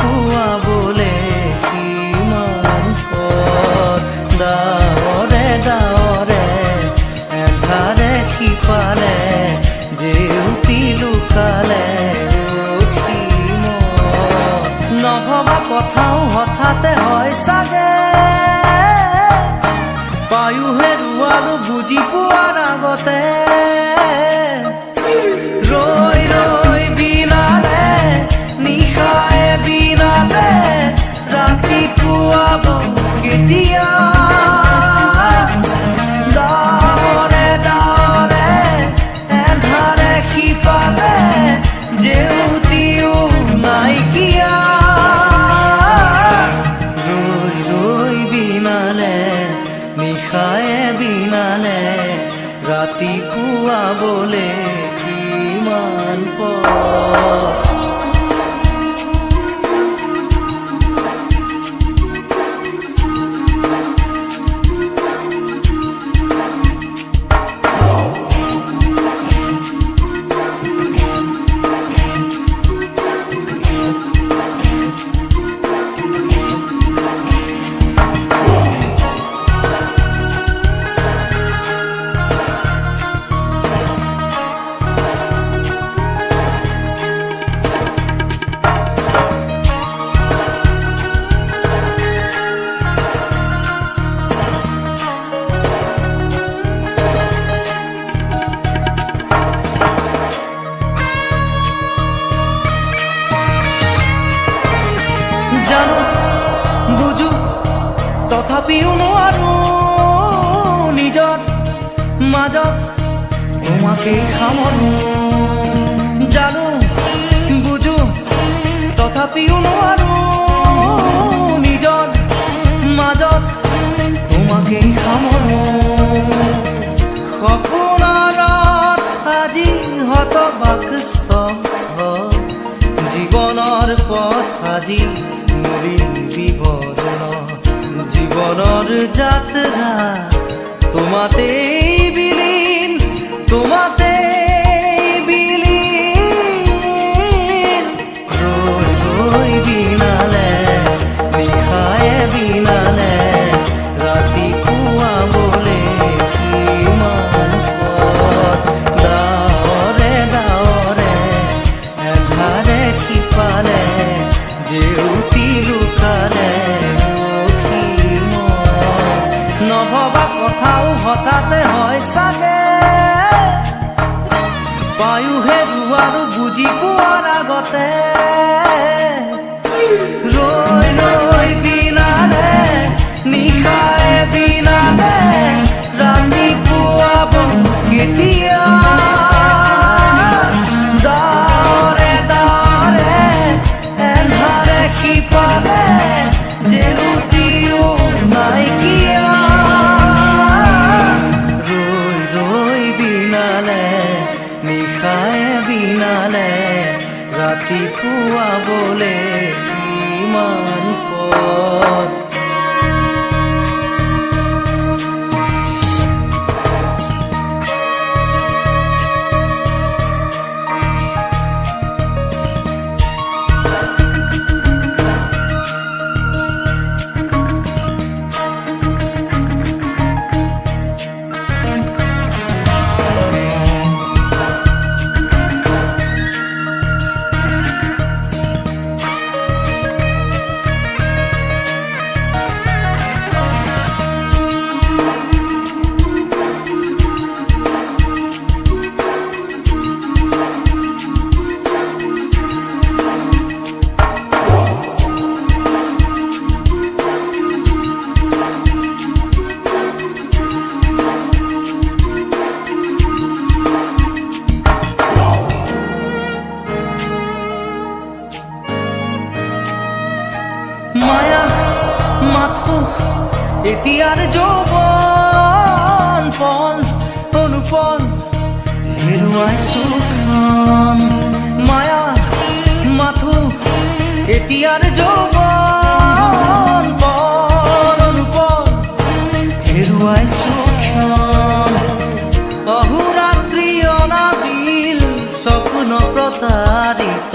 পুৱাবলে কিমান পথ ডাৱৰে ডাৱৰে এন্ধাৰে সিপালে জেউতি লুকালে নভবা কথাও হঠাতে হয় চাগে পায়ো হেৰুৱালো বুজি পোৱাৰ আগতে ৰৈ ৰৈ বিনালে নিশায়ে বিনালে ৰাতি পুৱাব কেতিয়া ডাৱৰে ডাৱৰে এন্ধাৰে সিপালে জেউতিও নাইকিয়া নিশায়ে বিনালে ৰাতি পুৱাবলে কিমান পথ জানো বুজো তথাপিও নোৱাৰো নিজৰ মাজত তোমাকেই সামৰো জানো বুজো তথাপিও নোৱাৰো নিজৰ মাজত তোমাকেই সামৰো সপোনত আজি হতবাকস্থ জীৱনৰ পথ আজি বিবৰণ জীবনেৰ যাত্ৰা তোমাতেই বিলীন তোমাতেই বিলীন ৰই ৰই বিনালে নিশায়ে বিনালে ৰাতি পুৱাবলে কিমান পথ ডাৱৰে ডাৱৰে এন্ধাৰে সিপালে জেউতি লুকালে নভবা কথাও হঠাতে হয় চাগে পায়ো হেৰুৱালো বুজি পোৱাৰ আগতে ৰৈ ৰৈ বিনালে নিশায়ে বিনালে ৰাতি পুৱাব কেতিয়া ডাৱৰে ডাৱৰে এন্ধাৰে সিপালে জেউতিও নাইকিয়া ৰৈ ৰৈ বিনালে নিশায়ে বিনালে ৰাতি পুৱাবলে কিমান পথ মায়া মাথো এতিয়াৰ যৌৱন পল অনুপল হেৰুৱাইছো খান মায়া মাথো এতিয়াৰ যৌৱন পল অনুপল হেৰুৱাইছো খান অহোৰাত্ৰি অনাবিল স্বপ্ন প্ৰতাৰিত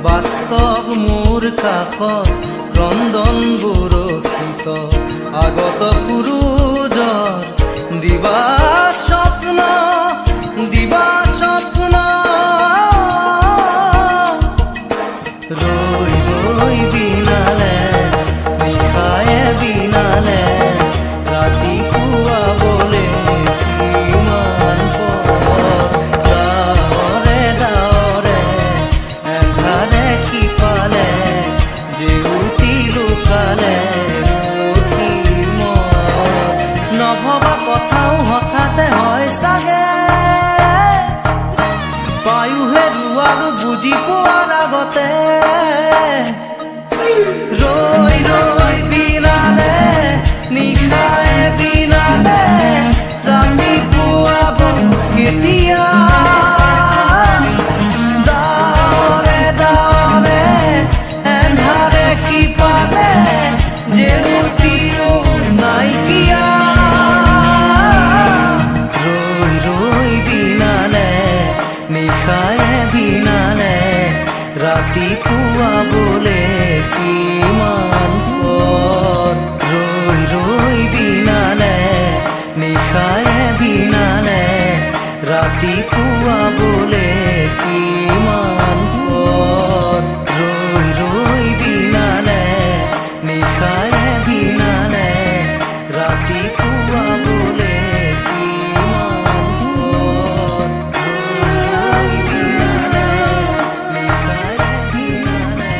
বাস্তৱ মোৰ কাষত ক্ৰন্দন বৰষিত আগত সূৰুজৰ দিবা স্বপ্ন ৰৈ ৰৈ বিনালে নিশায়ে বিনালে ৰাতিপুৱা বলে কিমান পৰ ডাৱৰে ডাৱৰে এন্ধাৰে সিপালে জেউতি লুকালে ৰখি মই নভবা কথাও হঠাতে হয় চাগে পায়ুহে ৰুৱাৰো বুজি পোৱাৰ আগতে ৰৈ ৰৈ বিনালে নিশায়ে বিনালে ৰাতিপুৱা কেতিয়া ডাৱৰে ডাৱৰে এন্ধাৰে সিপালে জেউতিও নাইকিয়া ৰৈ ৰৈ বিনালে নিশায়ে বিনালে ৰাতিপুৱা বোলে কিমান পৰ ৰৈ ৰৈ বিনালে নিশায়ে বিনালে ৰাতিপুৱা বোলে কিমান পৰ ৰৈ ৰৈ বিনালে নিশায়ে বিনালে ৰাতিপুৱা বোলে কিমান পৰ ৰৈ বিনালে নিশায়ে বিনালে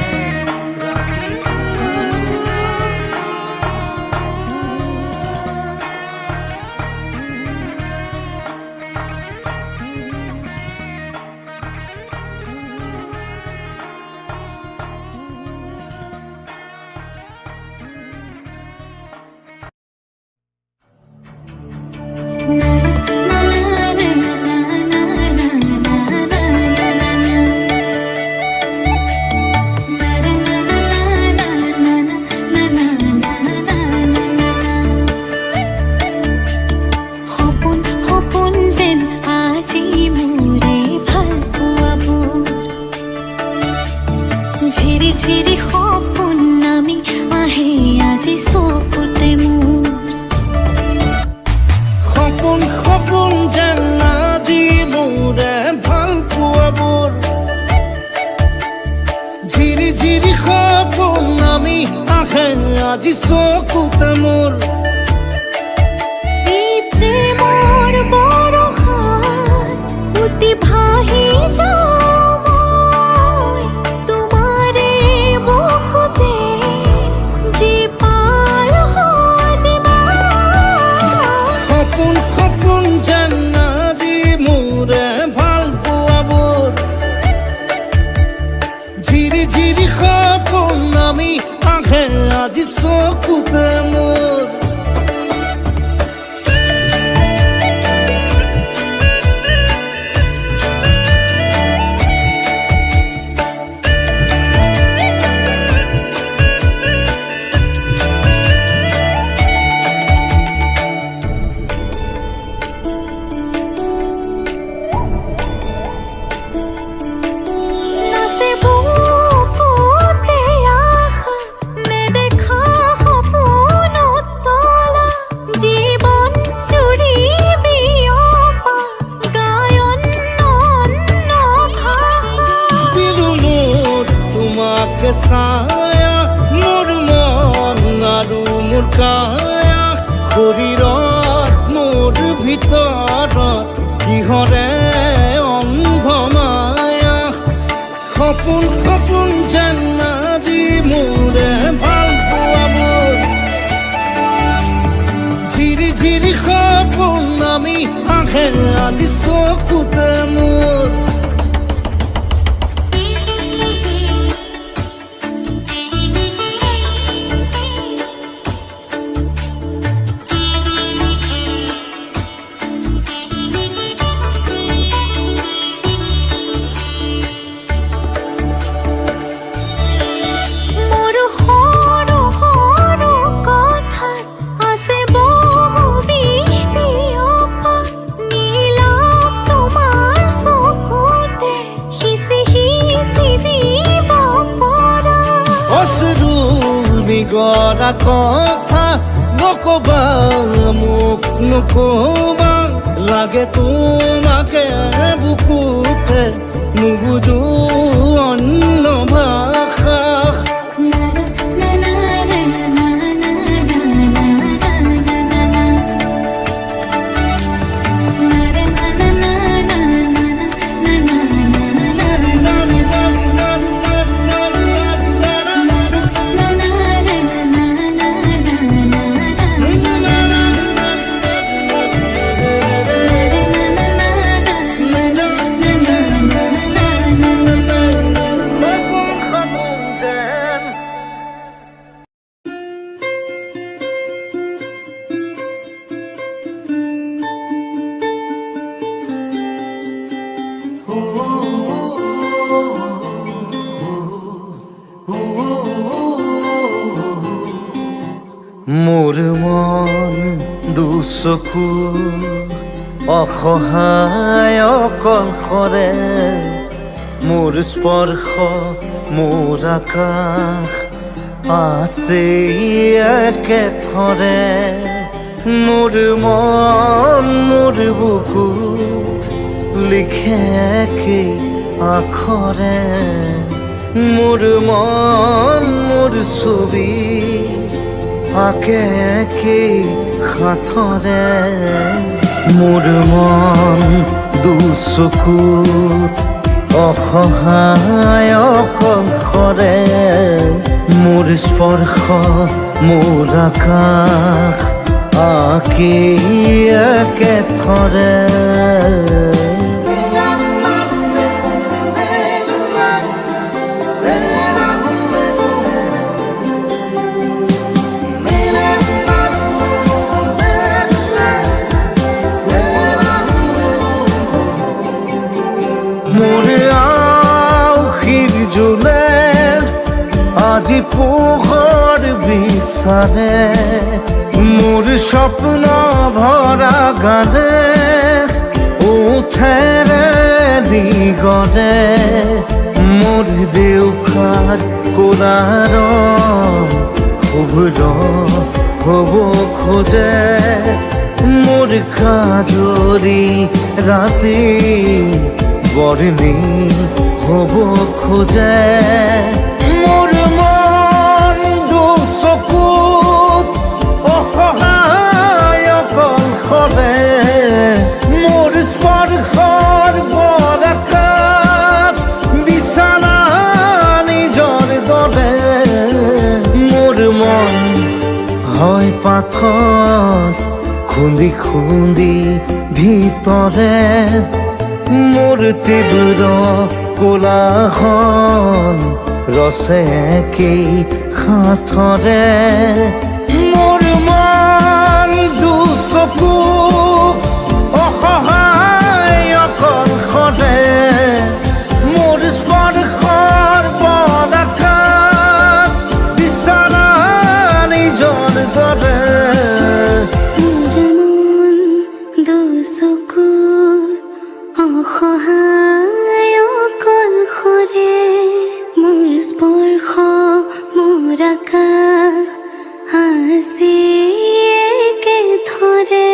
ঝিৰি ঝিৰি সপোন নামি আহে আজি চকুতে মোৰ সপোন সপোন যেন আজি মোৰে ভাল পোৱাবোৰ ঝিৰি ঝিৰি সপোন নামি আহে আজি চকুতে মোৰ এই প্ৰেমৰ বৰষাত উটি ভাহি যাওঁ মই তোমাৰে বুকুতে জীপাল সজিবা সপোন সপোন যেন আজি মোৰে ভাল পোৱাবোৰ ঝিৰি ঝিৰি সপোন নামি আহে আজি চকুতে মোৰ নাচে বুকুতে আশা নেদেখা সপোনত তলা জীৱন জুৰি বিয়পা গায়ন অন্য ভাষা দিলো মোৰ তোমাকে ছায়া মোৰ মন আৰু মোৰ কায়া শৰীৰত মোৰ ভিতৰত কিহৰে অন্ধ মায়া সপোন সপোন যেন আজি মোৰে ভাল পোৱাবোৰ ঝিৰি ঝিৰি সপোন নামি আহে আজি চকুতে মোৰ মোৰ সৰু সৰু কথাত আছে বহু বিষ বিয়পা নীলাভ তোমাৰ গড়া কথা নকবা মোক নকবা লাগে তোমাকে বুকুতে নুবুজো অন্য ভাষা মোৰ মন দুচকু অসহায় অকলশৰে মোৰ স্পৰ্শ মোৰ আকাশ আছে একেথৰে মোৰ মন মোৰ বুকুত লিখে কি আখৰে মোৰ মন মোৰ ছবি আকে কি সাঁথৰে মোৰ মন দুচকুত অসহায় অকলশৰে মোৰ স্পৰ্শ মোৰ আকাশ আকি একেথৰে আজি পোহৰ বিচাৰে মোৰ স্বপ্ন ভৰা গানে উঠেৰে দিগৰে মোৰ দেউখাৰ কোলাৰ শুভ্ৰ হ'ব খোজে মোৰ কাজৰি ৰাতি বৰ্ণি হ'ব খোজে মোৰ মন দুচকুত অসহায় অকলশৰে মোৰ স্পৰ্শৰ বৰকাত বিছানা নিজৰ দৰে মোৰ মন হয় পাথৰ খুন্দি খুন্দি ভিতৰে মোৰ তীব্ৰ কোলাহল ৰসে কি সাঁথৰে মোৰ মন দুচকু অসহায় অকলশৰে মোৰ স্পৰ্শৰ বৰকাত বিছানা নিজৰ দৰে অসহায় অকলশৰে মোৰ স্পৰ্শ মোৰ আকাশ আছে একেথৰে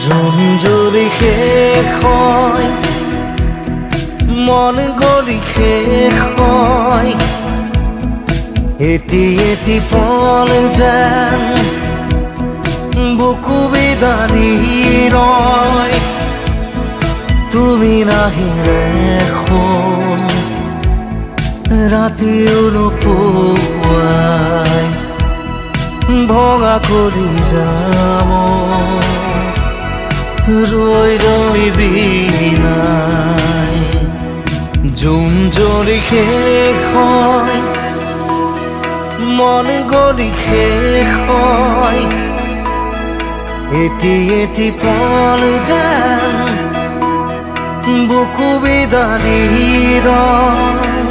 জুন জুৰি শেষ হয় মন গলি শেষ হয় এটি এটি পল যেন বুকু বিদাৰি ৰয় তুমি নাহিলে শুন ৰাতিও নোপোৱাই ভঙা কৰি যাম ৰৈ ৰৈ বিনাই জুন জলি শেষ হয় মন গলি শেষ হয় এটি এটি পল যেন বুকু বিদাৰি ৰয়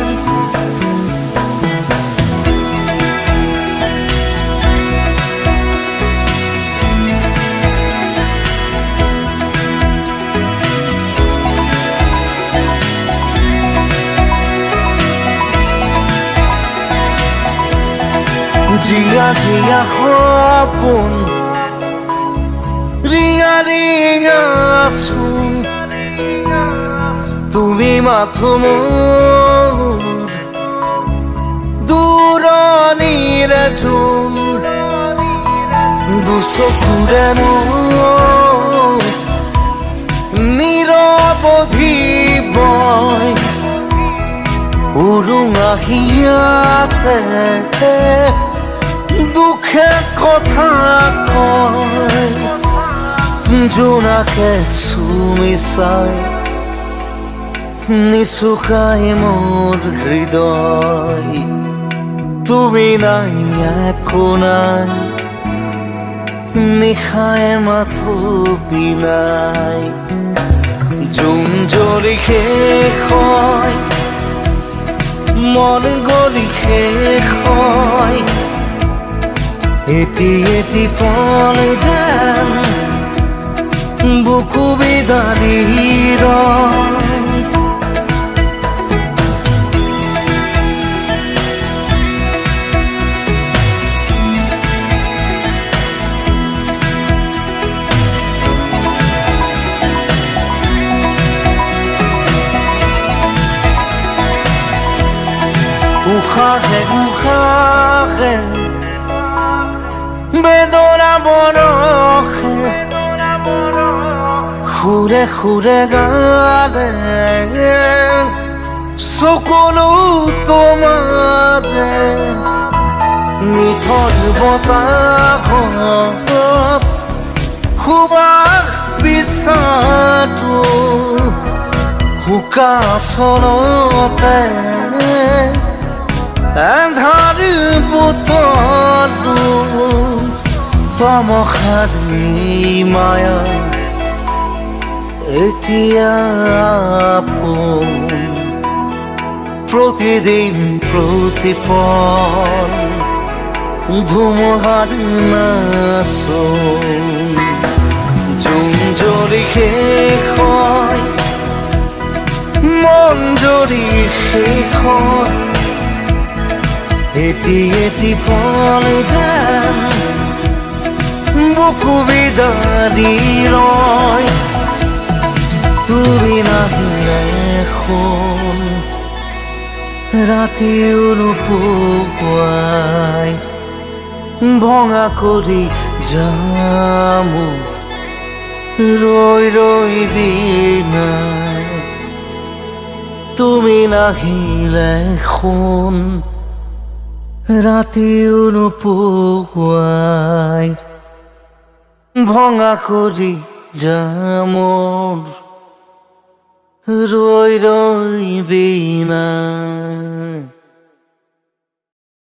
জিয়া জিয়া সপোন ৰিঙা ৰিঙা চোন তুমি মাথো মোৰ দূৰণিৰে চোন দুচকুৰে মোৰ নিৰৱধি বয় উৰুঙা হিয়াতে দুখে কথা কয় জোনাকে চুমি চাই নিচুকাই মোৰ হৃদয় তুমি নাই একো নাই নিশায় মাথো বিনাই জোন জ্বলি শেষ হয় মন গলি শেষ হয় এটি এটি পল যেন বুকু বিদাৰি ৰয় উশাহে উশাহে বেদনা বৰষে সুৰে সুৰে গালে চকুলো তোমাৰে নিথৰ বতাহত সুবাস বিচাৰটো শুকাচলতে এন্ধাৰ বুটলো তমসাৰী মায়া এতিয়া আপোন প্ৰতিদিন প্ৰতিপল ধুমুহাৰ নাচোন জোন জ্বলি শেষ হয় মন জ্বলি শেষ হয় এটি এটি পল যেন বুকু বিদাৰি ৰয় তুমি নাহিলে শুন ৰাতিও নোপোৱাই ভঙা কৰি যাম ৰৈ ৰৈ বিনাই তুমি নাহিলে শুন ৰাতিও নোপোৱাই ভঙা কৰি যাম ৰৈ ৰৈ বিনাই